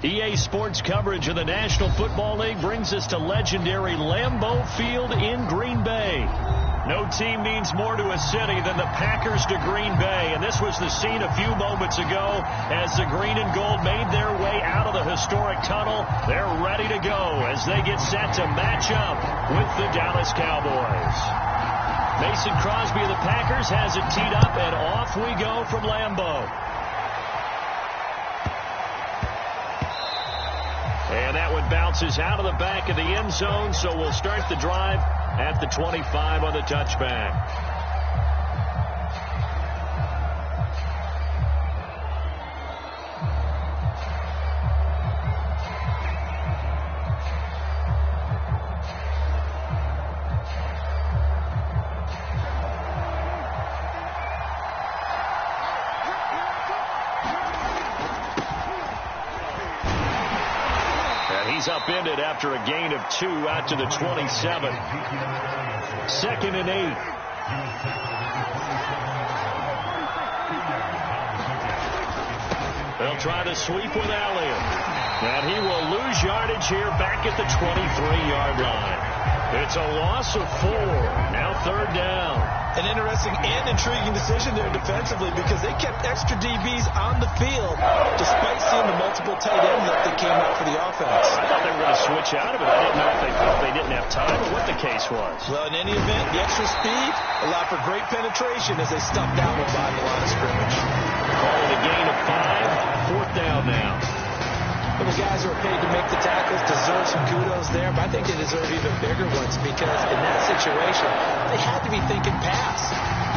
EA Sports coverage of the National Football League brings us to legendary Lambeau Field in Green Bay. No team means more to a city than the Packers to Green Bay, and this was the scene a few moments ago as the green and gold made their way out of the historic tunnel. They're ready to go as they get set to match up with the Dallas Cowboys. Mason Crosby of the Packers has it teed up, and off we go from Lambeau. And that one bounces out of the back of the end zone, so we'll start the drive at the 25 on the touchback. He's upended after a gain of 2 out to the 27. 2nd and 8. They'll try to sweep with Elliott. And he will lose yardage here back at the 23-yard line. It's a loss of 4. Now 3rd down. An interesting and intriguing decision there defensively because they kept extra DBs on the field despite seeing the multiple tight ends that came out for the offense. I thought they were going to switch out of it. I didn't know if they thought they didn't have time or what the case was. Well, in any event, the extra speed allowed for great penetration as they stuffed out behind the line of scrimmage. Calling a gain of 5. 4th down now. Well, the guys who are paid to make the tackles deserve some kudos there, but I think they deserve even bigger ones because in that situation, they had to be thinking pass.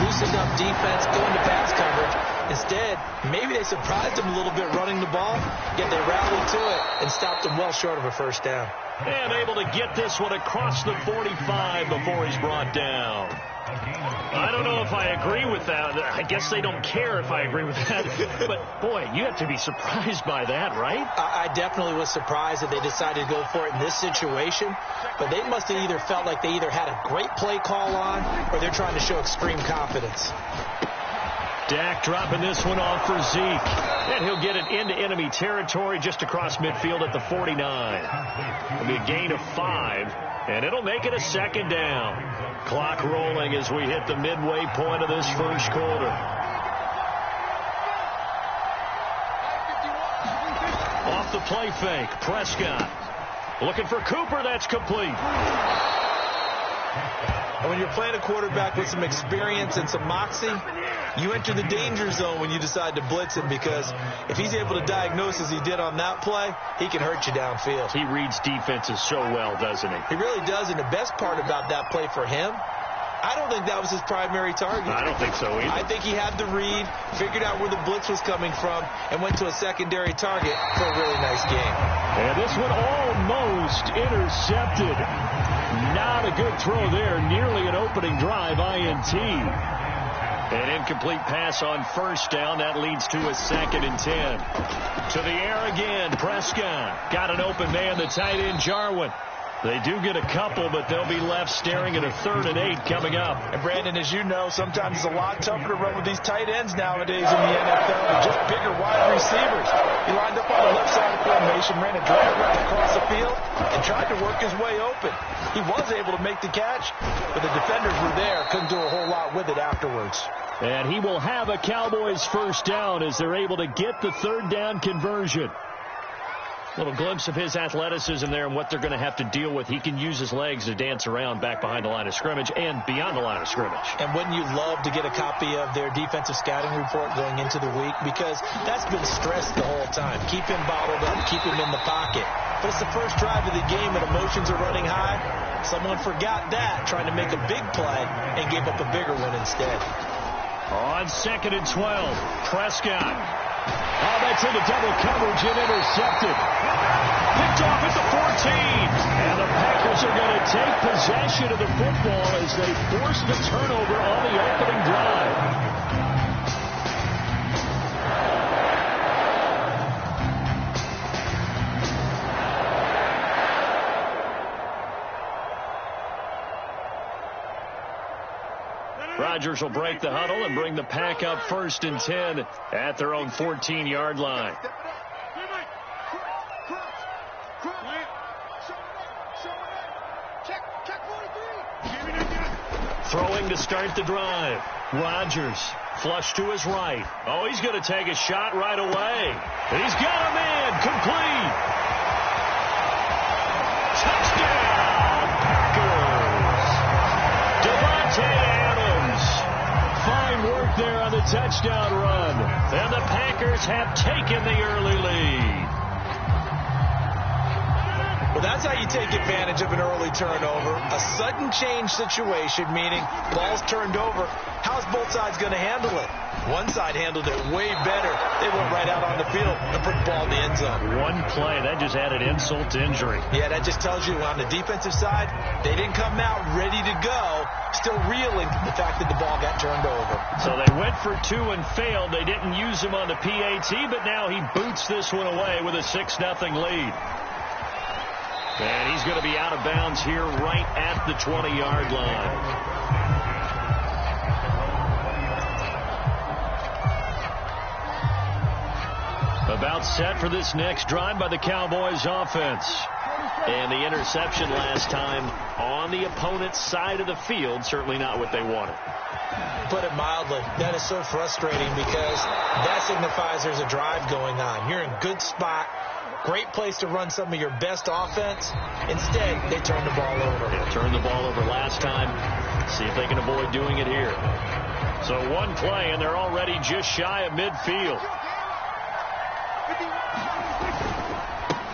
Loosened up defense, going to pass coverage. Instead, maybe they surprised them a little bit running the ball, yet they rallied to it and stopped them well short of a first down. And able to get this one across the 45 before he's brought down. I don't know if I agree with that. I guess they don't care if I agree with that. But, boy, you have to be surprised by that, right? I definitely was surprised that they decided to go for it in this situation. But they must have either felt like they either had a great play call on or they're trying to show extreme confidence. Dak dropping this one off for Zeke. And he'll get it into enemy territory just across midfield at the 49. It'll be a gain of 5, and it'll make it a 2nd down. Clock rolling as we hit the midway point of this first quarter. Off the play fake, Prescott. Looking for Cooper, that's complete. And when you're playing a quarterback with some experience and some moxie, you enter the danger zone when you decide to blitz him because if he's able to diagnose as he did on that play, he can hurt you downfield. He reads defenses so well, doesn't he? He really does, and the best part about that play for him, I don't think that was his primary target. I don't think so either. I think he had the read, figured out where the blitz was coming from, and went to a secondary target for a really nice game. And this one almost intercepted. Not a good throw there. Nearly an opening drive, INT. An incomplete pass on first down. That leads to a 2nd and 10. To the air again. Prescott got an open man, the tight end, Jarwin. They do get a couple, but they'll be left staring at a 3rd and 8 coming up. And, Brandon, as you know, sometimes it's a lot tougher to run with these tight ends nowadays in the NFL than just bigger wide receivers. He lined up on the left side of the formation, ran a drag route across the field, and tried to work his way open. He was able to make the catch, but the defenders were there, couldn't do a whole lot with it afterwards. And he will have a Cowboys first down as they're able to get the 3rd down conversion. Little glimpse of his athleticism there and what they're going to have to deal with. He can use his legs to dance around back behind the line of scrimmage and beyond the line of scrimmage. And wouldn't you love to get a copy of their defensive scouting report going into the week? Because that's been stressed the whole time. Keep him bottled up, keep him in the pocket. But it's the first drive of the game and emotions are running high. Someone forgot that, trying to make a big play and gave up a bigger one instead. On 2nd and 12, Prescott. Oh, that's into double coverage and intercepted. Picked off at the 14. And the Packers are going to take possession of the football as they force the turnover on the opening drive. Rodgers will break the huddle and bring the pack up 1st and 10 at their own 14-yard line. Throwing to start the drive. Rodgers, flush to his right. Oh, he's going to take a shot right away. He's got a man. Complete. Touchdown, Packers. Devontae Adams. Fine work there on the touchdown run. And the Packers have taken the early lead. Well, that's how you take advantage of an early turnover. A sudden change situation, meaning ball's turned over. How's both sides going to handle it? One side handled it way better. They went right out on the field and put the ball in the end zone. One play, that just added insult to injury. Yeah, that just tells you on the defensive side, they didn't come out ready to go, still reeling the fact that the ball got turned over. So they went for 2 and failed. They didn't use him on the PAT, but now he boots this one away with a 6-0 lead. And he's going to be out of bounds here right at the 20-yard line. About set for this next drive by the Cowboys offense. And the interception last time on the opponent's side of the field, certainly not what they wanted. Put it mildly, that is so frustrating because that signifies there's a drive going on. You're in good spot. Great place to run some of your best offense. Instead, they turn the ball over. They turned the ball over last time. See if they can avoid doing it here. So one play, and they're already just shy of midfield.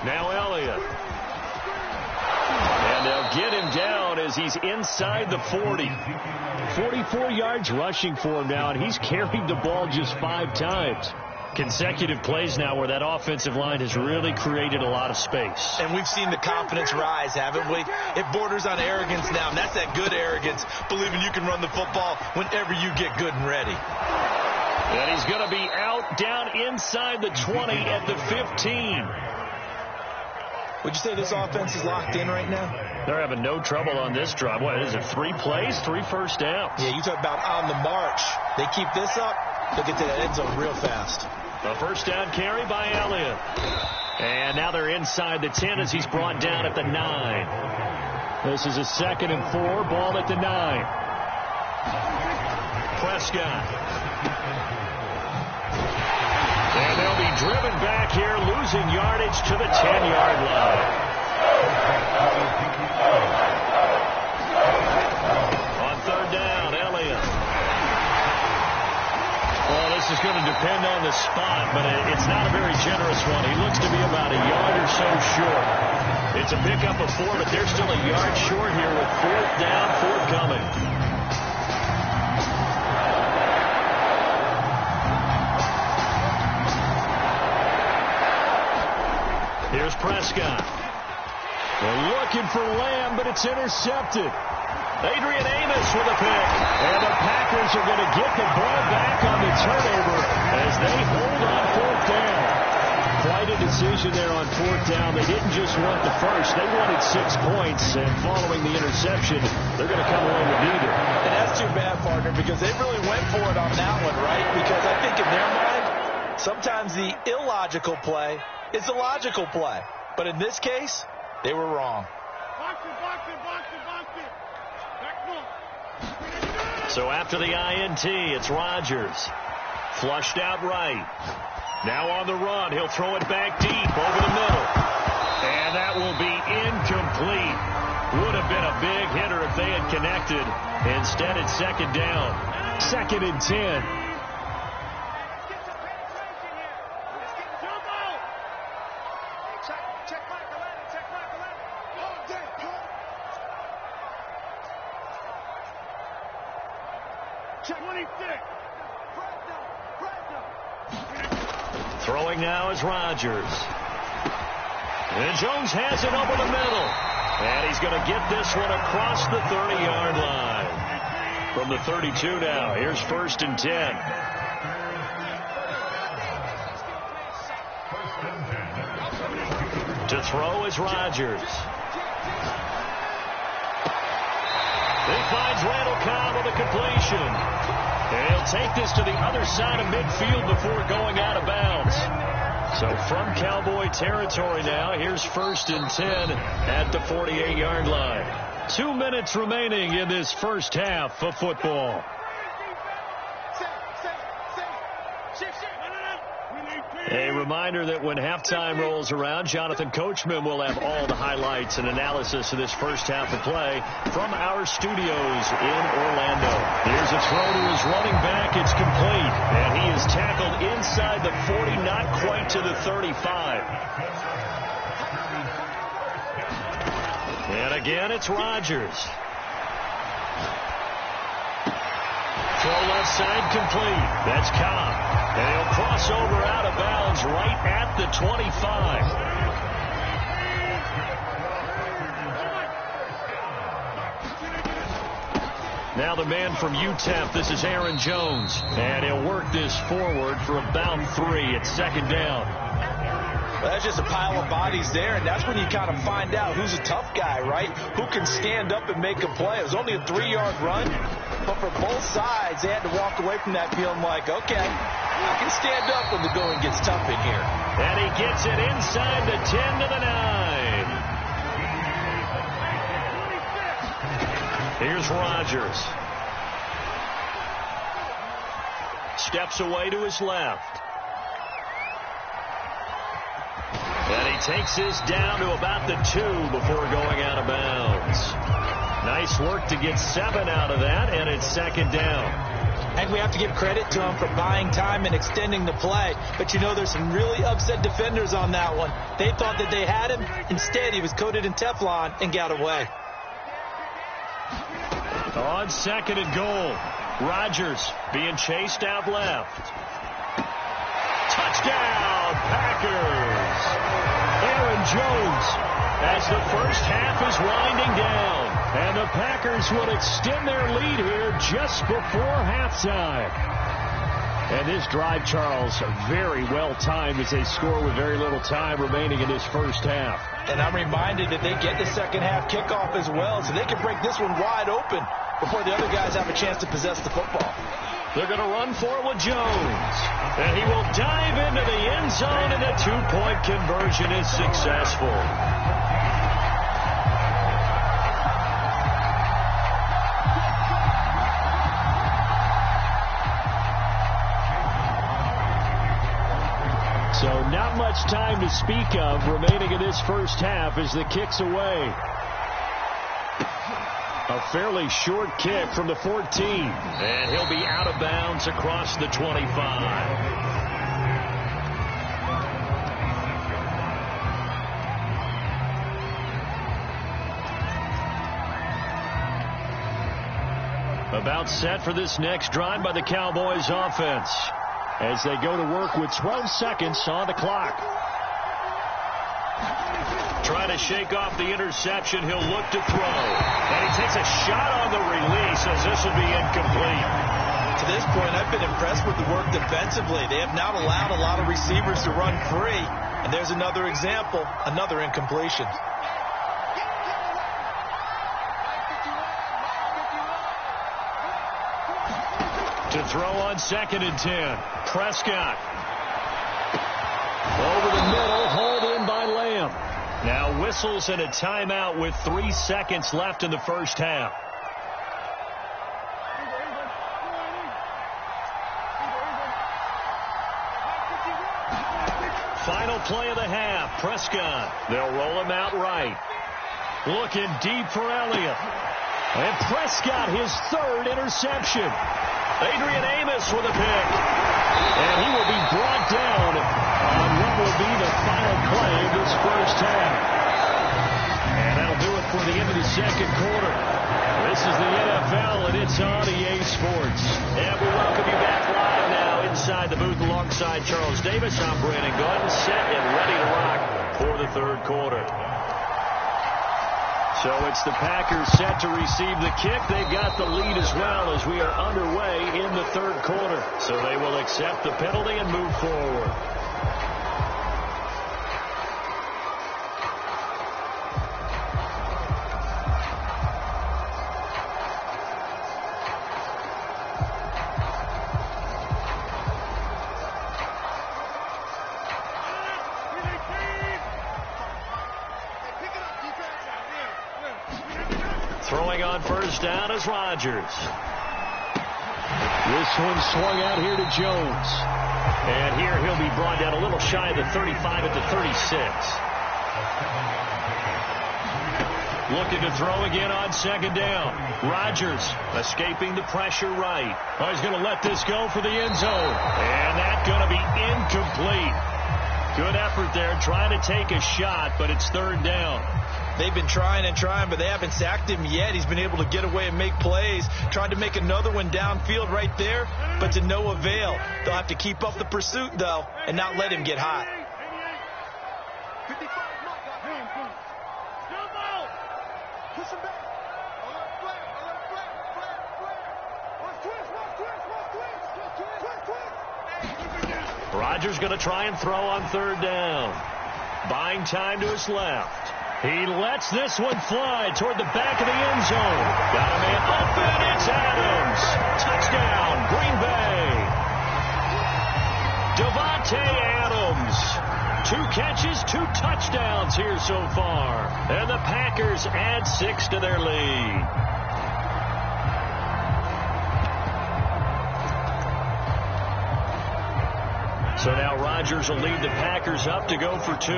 Now Elliott. And they'll get him down as he's inside the 40. 44 yards rushing for him now, and he's carried the ball just 5 times. Consecutive plays now where that offensive line has really created a lot of space. And we've seen the confidence rise, haven't we? It borders on arrogance now, and that's that good arrogance, believing you can run the football whenever you get good and ready. And he's going to be out down inside the 20 at the 15. Would you say this offense is locked in right now? They're having no trouble on this drive. What is it, 3 plays, 3 first downs? Yeah, you talk about on the march. They keep this up, they'll get to that end zone real fast. The first down carry by Elliott. And now they're inside the 10 as he's brought down at the 9. This is a 2nd and 4, ball at the 9. Prescott. And they'll be driven back here, losing yardage to the 10-yard line. On 3rd down, Elliott. Well, this is going to depend on the spot, but it's not a very generous one. He looks to be about a yard or so short. It's a pickup of 4, but they're still a yard short here with 4th down, forthcoming. Here's Prescott. They're looking for Lamb, but it's intercepted. Adrian Amos with a pick. And the Packers are going to get the ball back on the turnover as they hold on 4th down. Quite a decision there on 4th down. They didn't just want the first. They wanted 6 points. And following the interception, they're going to come away with neither. And that's too bad, partner, because they really went for it on that one, right? Because I think in their mind, sometimes the illogical play is the logical play. But in this case, they were wrong. So after the INT, it's Rodgers. Flushed out right. Now on the run. He'll throw it back deep over the middle. And that will be incomplete. Would have been a big hitter if they had connected. Instead, it's 2nd down. 2nd and 10. Throwing now is Rodgers. And Jones has it over the middle. And he's going to get this one across the 30-yard line. From the 32 now, here's 1st and 10. To throw is Rodgers. He finds Randall Cobb with a completion. And he'll take this to the other side of midfield before going out of bounds. So from Cowboy territory now, here's 1st and 10 at the 48-yard line. 2 minutes remaining in this first half of football. A reminder that when halftime rolls around, Jonathan Coachman will have all the highlights and analysis of this first half of play from our studios in Orlando. Here's a throw to his running back. It's complete. And he is tackled inside the 40, not quite to the 35. And again, it's Rodgers. Throw left side complete. That's Cobb. And he'll cross over out of bounds right at the 25. Now the man from UTEP, this is Aaron Jones. And he'll work this forward for about 3 at 2nd down. Well, that's just a pile of bodies there, and that's when you kind of find out who's a tough guy, right? Who can stand up and make a play. It was only a 3-yard run, but for both sides, they had to walk away from that feeling like, okay, I can stand up when the going gets tough in here. And he gets it inside the 10 to the 9. Here's Rodgers. Steps away to his left. And he takes this down to about the 2 before going out of bounds. Nice work to get 7 out of that, and it's 2nd down. And we have to give credit to him for buying time and extending the play. But, you know, there's some really upset defenders on that one. They thought that they had him. Instead, he was coated in Teflon and got away. On 2nd and goal, Rodgers being chased out left. Touchdown, Packers! Aaron Jones, as the first half is winding down. And the Packers will extend their lead here just before halftime. And this drive, Charles, very well timed as they score with very little time remaining in this first half. And I'm reminded that they get the second half kickoff as well, so they can break this one wide open before the other guys have a chance to possess the football. They're going to run for it with Jones. And he will dive into the end zone, and the 2-point conversion is successful. So not much time to speak of remaining in this first half as the kick's away. A fairly short kick from the 14. And he'll be out of bounds across the 25. About set for this next drive by the Cowboys offense, as they go to work with 12 seconds on the clock. Trying to shake off the interception, he'll look to throw. And he takes a shot on the release as this will be incomplete. To this point, I've been impressed with the work defensively. They have not allowed a lot of receivers to run free. And there's another example, another incompletion. To throw on 2nd and 10. Prescott. Over the middle, hauled in by Lamb. Now whistles and a timeout with 3 seconds left in the first half. Final play of the half. Prescott. They'll roll him out right. Looking deep for Elliott. And Prescott, his 3rd interception. Adrian Amos with a pick. And he will be brought down on what will be the final play of this first half. And that'll do it for the end of the second quarter. This is the NFL, and it's on EA Sports. And we welcome you back live now inside the booth alongside Charles Davis. I'm Brandon Gunn, set and ready to rock for the third quarter. So it's the Packers set to receive the kick. They've got the lead as well as we are underway in the third quarter. So they will accept the penalty and move forward. throwing on first down is Rodgers. This one swung out here to Jones. And here he'll be brought down a little shy of the 35 at the 36. Looking to throw again on second down. Rodgers escaping the pressure right. Oh, he's going to let this go for the end zone. And that's going to be incomplete. Good effort there, trying to take a shot, but it's third down. They've been trying and trying, but they haven't sacked him yet. He's been able to get away and make plays. Tried to make another one downfield right there, but to no avail. They'll have to keep up the pursuit, though, and not let him get hot. Rodgers going to try and throw on third down. Buying time to his left. He lets this one fly toward the back of the end zone. Got a man open. It's Adams. Touchdown, Green Bay. Davante Adams. 2 catches, 2 touchdowns here so far. And the Packers add 6 to their lead. So now Rodgers will lead the Packers up to go for 2.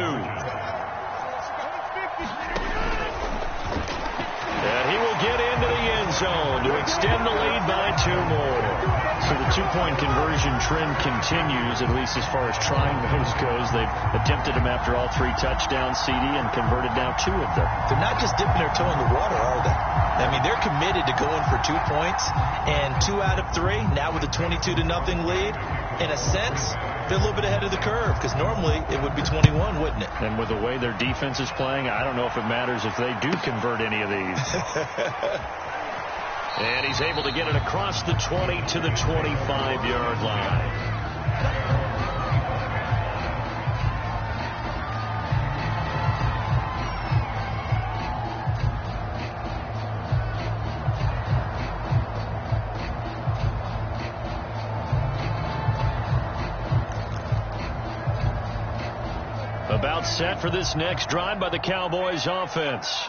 And he will get into the end zone to extend the lead by 2 more. So the 2-point conversion trend continues, at least as far as trying those goes. They've attempted them after all 3 touchdowns, CD, and converted now 2 of them. They're not just dipping their toe in the water, are they? I mean, they're committed to going for 2 points, and 2 out of 3, now with a 22-0 lead. In a sense, they're a little bit ahead of the curve, because normally it would be 21, wouldn't it? And with the way their defense is playing, I don't know if it matters if they do convert any of these. And he's able to get it across the 20 to the 25-yard line. About set for this next drive by the Cowboys offense.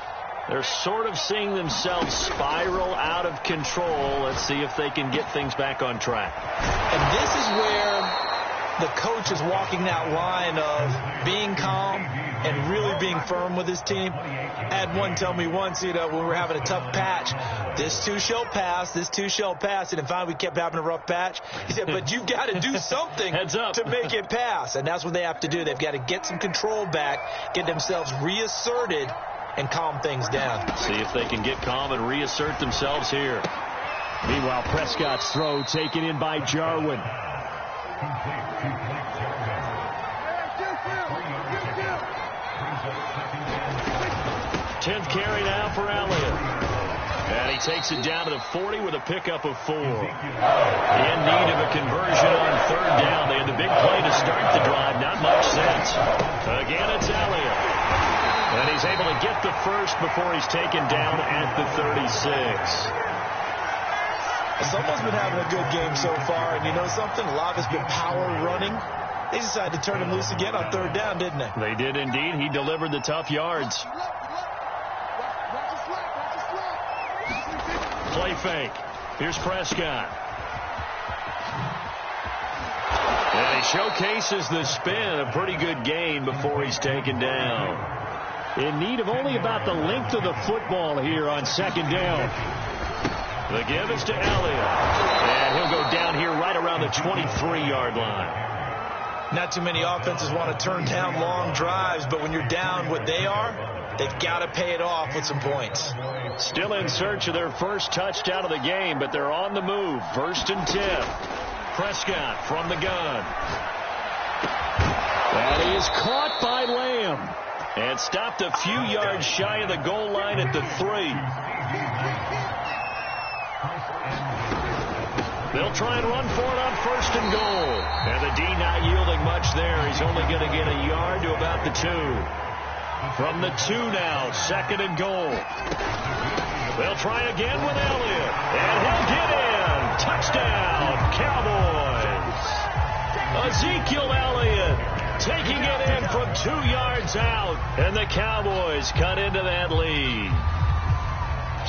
They're sort of seeing themselves spiral out of control. Let's see if they can get things back on track. And this is where the coach is walking that line of being calm and really being firm with his team. I had one tell me once, when we were having a tough patch, this too shall pass, this too shall pass. And finally we kept having a rough patch. He said, but you've got to do something to make it pass. And that's what they have to do. They've got to get some control back, get themselves reasserted, and calm things down. See if they can get calm and reassert themselves here. Meanwhile, Prescott's throw taken in by Jarwin. 10th carry now for Elliott. And he takes it down to the 40 with a pickup of 4. In need of a conversion on third down. They had the big play to start the drive. Not much sense. Again, it's Elliott. And he's able to get the first before he's taken down at the 36. Someone's been having a good game so far, and you know something? A lot of it's been power running. They decided to turn him loose again on third down, didn't they? They did indeed. He delivered the tough yards. Play fake. Here's Prescott. And he showcases the spin. A pretty good gain before he's taken down. In need of only about the length of the football here on second down. The give is to Elliott. And he'll go down here right around the 23-yard line. Not too many offenses want to turn down long drives, but when you're down what they are, they've got to pay it off with some points. Still in search of their first touchdown of the game, but they're on the move. 1st and 10. Prescott from the gun. That is caught by Lamb. And stopped a few yards shy of the goal line at the 3. They'll try and run for it on 1st and goal. And the D not yielding much there. He's only going to get a yard to about the 2. From the 2 now, 2nd and goal. They'll try again with Elliott. And he'll get in. Touchdown, Cowboys. Ezekiel Elliott taking it in from 2 yards out. And the Cowboys cut into that lead.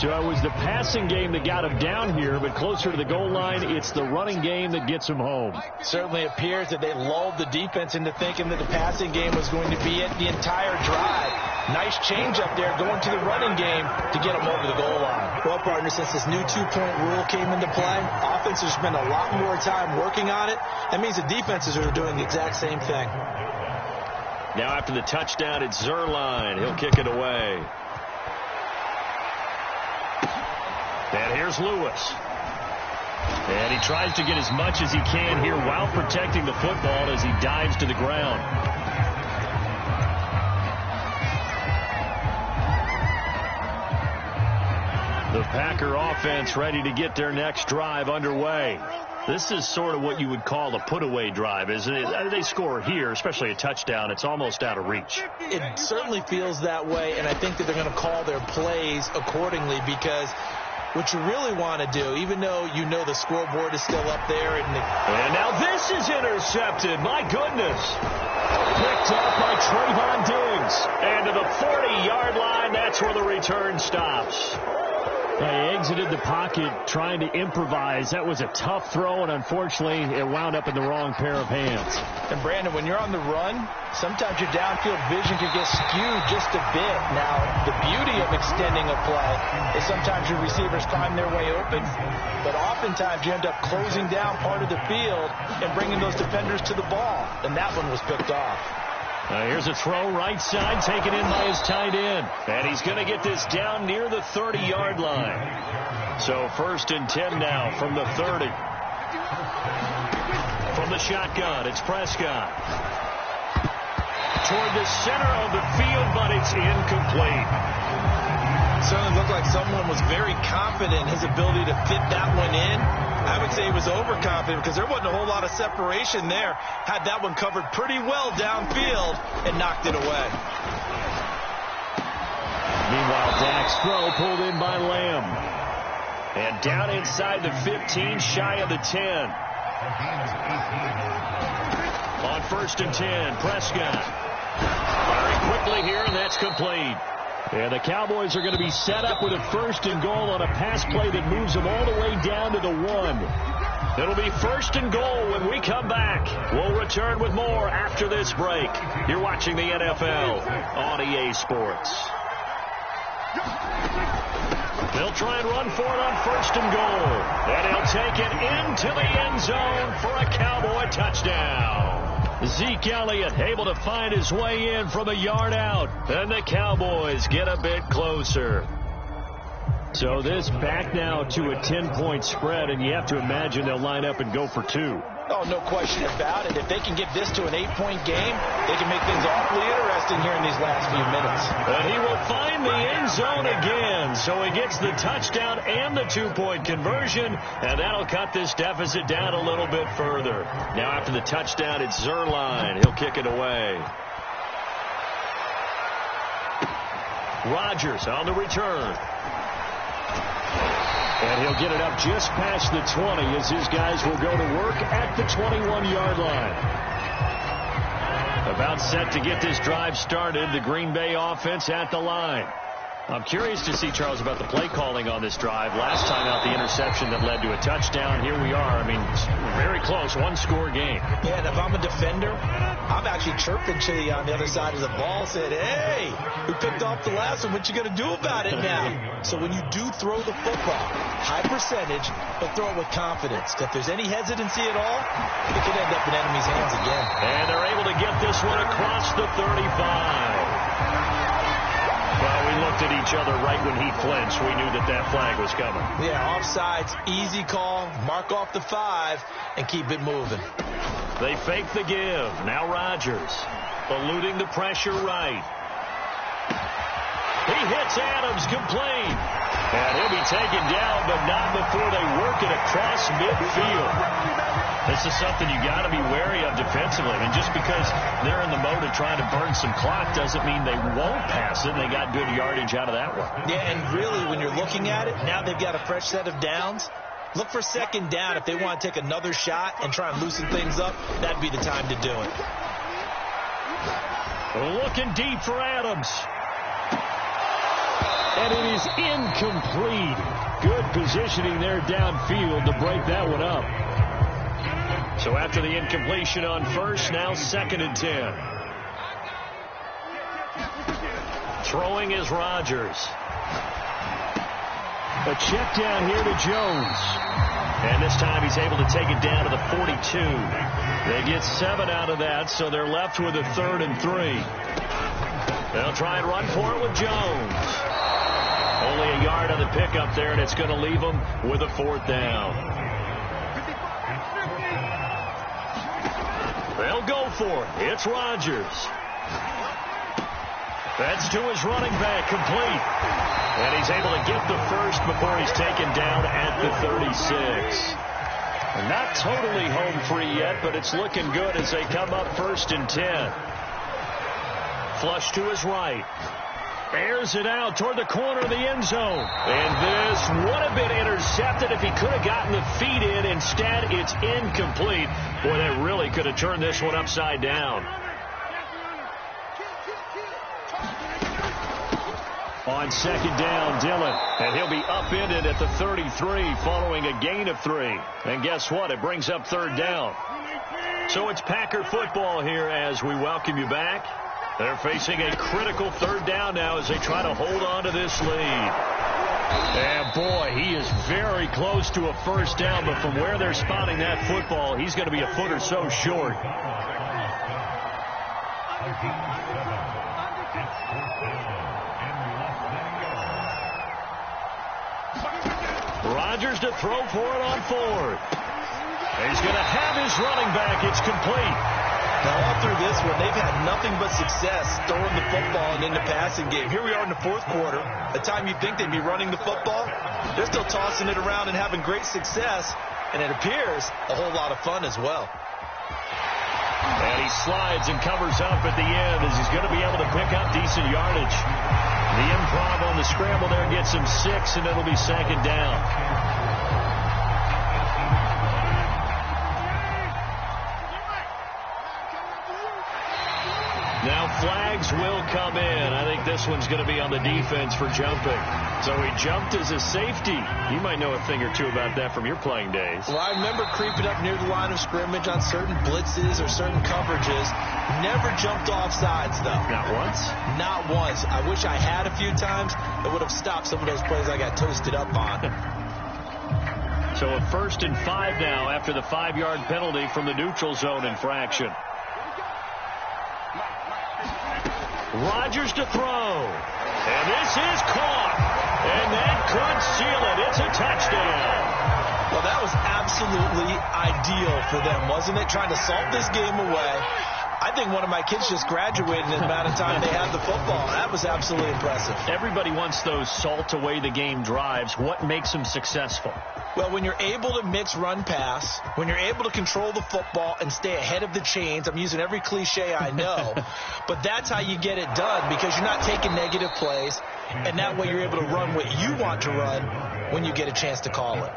So it was the passing game that got him down here, but closer to the goal line, it's the running game that gets him home. Certainly appears that they lulled the defense into thinking that the passing game was going to be it the entire drive. Nice change up there going to the running game to get them over the goal line. Well, partner, since this new two-point rule came into play, offenses spend a lot more time working on it. That means the defenses are doing the exact same thing. Now after the touchdown, it's Zuerlein. He'll kick it away. And here's Lewis. And he tries to get as much as he can here while protecting the football as he dives to the ground. The Packer offense ready to get their next drive underway. This is sort of what you would call a put-away drive, isn't it? They score here, especially a touchdown. It's almost out of reach. It certainly feels that way, and I think that they're going to call their plays accordingly because what you really want to do, even though you know the scoreboard is still up there. And now this is intercepted. My goodness. Picked up by Trayvon Diggs. And to the 40-yard line, that's where the return stops. They exited the pocket trying to improvise. That was a tough throw, and unfortunately, it wound up in the wrong pair of hands. And, Brandon, when you're on the run, sometimes your downfield vision can get skewed just a bit. Now, the beauty of extending a play is sometimes your receivers find their way open, but oftentimes you end up closing down part of the field and bringing those defenders to the ball, and that one was picked off. Here's a throw right side taken in by his tight end. And he's going to get this down near the 30-yard line. So 1st and 10 now from the 30. From the shotgun, it's Prescott. Toward the center of the field, but it's incomplete. It certainly looked like someone was very confident in his ability to fit that one in. I would say he was overconfident because there wasn't a whole lot of separation there. Had that one covered pretty well downfield and knocked it away. Meanwhile, Dak's throw pulled in by Lamb. And down inside the 15, shy of the 10. On 1st and 10, Prescott. Firing quickly here, and that's complete. And the Cowboys are going to be set up with a 1st and goal on a pass play that moves them all the way down to the 1. It'll be 1st and goal when we come back. We'll return with more after this break. You're watching the NFL on EA Sports. They'll try and run for it on 1st and goal. And he'll take it into the end zone for a Cowboy touchdown. Zeke Elliott able to find his way in from a yard out. And the Cowboys get a bit closer. So this back now to a 10-point spread, and you have to imagine they'll line up and go for 2. Oh, no question about it. If they can get this to an 8-point game, they can make things awfully interesting here in these last few minutes. And he will find the end zone again. So he gets the touchdown and the 2-point conversion, and that'll cut this deficit down a little bit further. Now after the touchdown, it's Zuerlein. He'll kick it away. Rodgers on the return. And he'll get it up just past the 20 as his guys will go to work at the 21-yard line. About set to get this drive started, the Green Bay offense at the line. I'm curious to see, Charles, about the play calling on this drive. Last time out, the interception that led to a touchdown. Here we are. I mean, very close, one-score game. Yeah, and if I'm a defender, I'm actually chirping to you on the other side of the ball, said, hey, we picked off the last one. What you going to do about it now? So when you do throw the football, high percentage, but throw it with confidence. If there's any hesitancy at all, it could end up in enemy's hands again. And they're able to get this one across the 35. Well, we looked at each other right when he flinched. We knew that that flag was coming. Yeah, offsides, easy call, mark off the 5, and keep it moving. They fake the give. Now Rodgers, eluding the pressure right. He hits Adams, complete. And he'll be taken down, but not before they work it across midfield. This is something you got to be wary of defensively. And just because they're in the mode of trying to burn some clock doesn't mean they won't pass it. They got good yardage out of that one. Yeah, and really, when you're looking at it, now they've got a fresh set of downs. Look for 2nd down. If they want to take another shot and try and loosen things up, that'd be the time to do it. Looking deep for Adams. And it is incomplete. Good positioning there downfield to break that one up. So after the incompletion on first, now 2nd and 10. Throwing is Rodgers. A check down here to Jones. And this time he's able to take it down to the 42. They get 7 out of that, so they're left with a 3rd and 3. They'll try and run for it with Jones. Only a yard on the pickup there, and it's going to leave them with a 4th down. They'll go for it. It's Rodgers. That's to his running back, complete. And he's able to get the first before he's taken down at the 36. Not totally home free yet, but it's looking good as they come up 1st and 10. Flush to his right. Airs it out toward the corner of the end zone. And this would have been intercepted if he could have gotten the feet in. Instead, it's incomplete. Boy, that really could have turned this one upside down. On 2nd down, Dillon. And he'll be upended at the 33 following a gain of 3. And guess what? It brings up 3rd down. So it's Packer football here as we welcome you back. They're facing a critical 3rd down now as they try to hold on to this lead. And boy, he is very close to a 1st down, but from where they're spotting that football, he's going to be a foot or so short. Rodgers to throw for it on 4th. He's going to have his running back. It's complete. Now, all through this one, they've had nothing but success throwing the football and in the passing game. Here we are in the 4th quarter. The time you think they'd be running the football, they're still tossing it around and having great success. And it appears a whole lot of fun as well. And he slides and covers up at the end as he's going to be able to pick up decent yardage. The improv on the scramble there gets him 6, and it'll be 2nd down. Now flags will come in. I think this one's going to be on the defense for jumping. So he jumped as a safety. You might know a thing or two about that from your playing days. Well, I remember creeping up near the line of scrimmage on certain blitzes or certain coverages. Never jumped off sides, though. Not once? Not once. I wish I had a few times. It would have stopped some of those plays I got toasted up on. So a 1st and 5 now after the 5-yard penalty from the neutral zone infraction. Rodgers to throw. And this is caught. And that could seal it. It's a touchdown. Well, that was absolutely ideal for them, wasn't it? Trying to salt this game away. I think one of my kids just graduated in the amount of time they had the football. That was absolutely impressive. Everybody wants those salt away the game drives. What makes them successful? Well, when you're able to mix run-pass, when you're able to control the football and stay ahead of the chains, I'm using every cliche I know, but that's how you get it done because you're not taking negative plays, and that way you're able to run what you want to run when you get a chance to call it.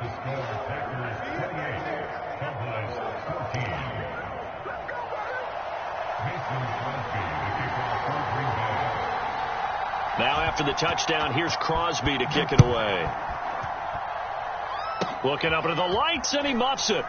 Now after the touchdown, here's Crosby to kick it away. Looking up into the lights, and he muffs it.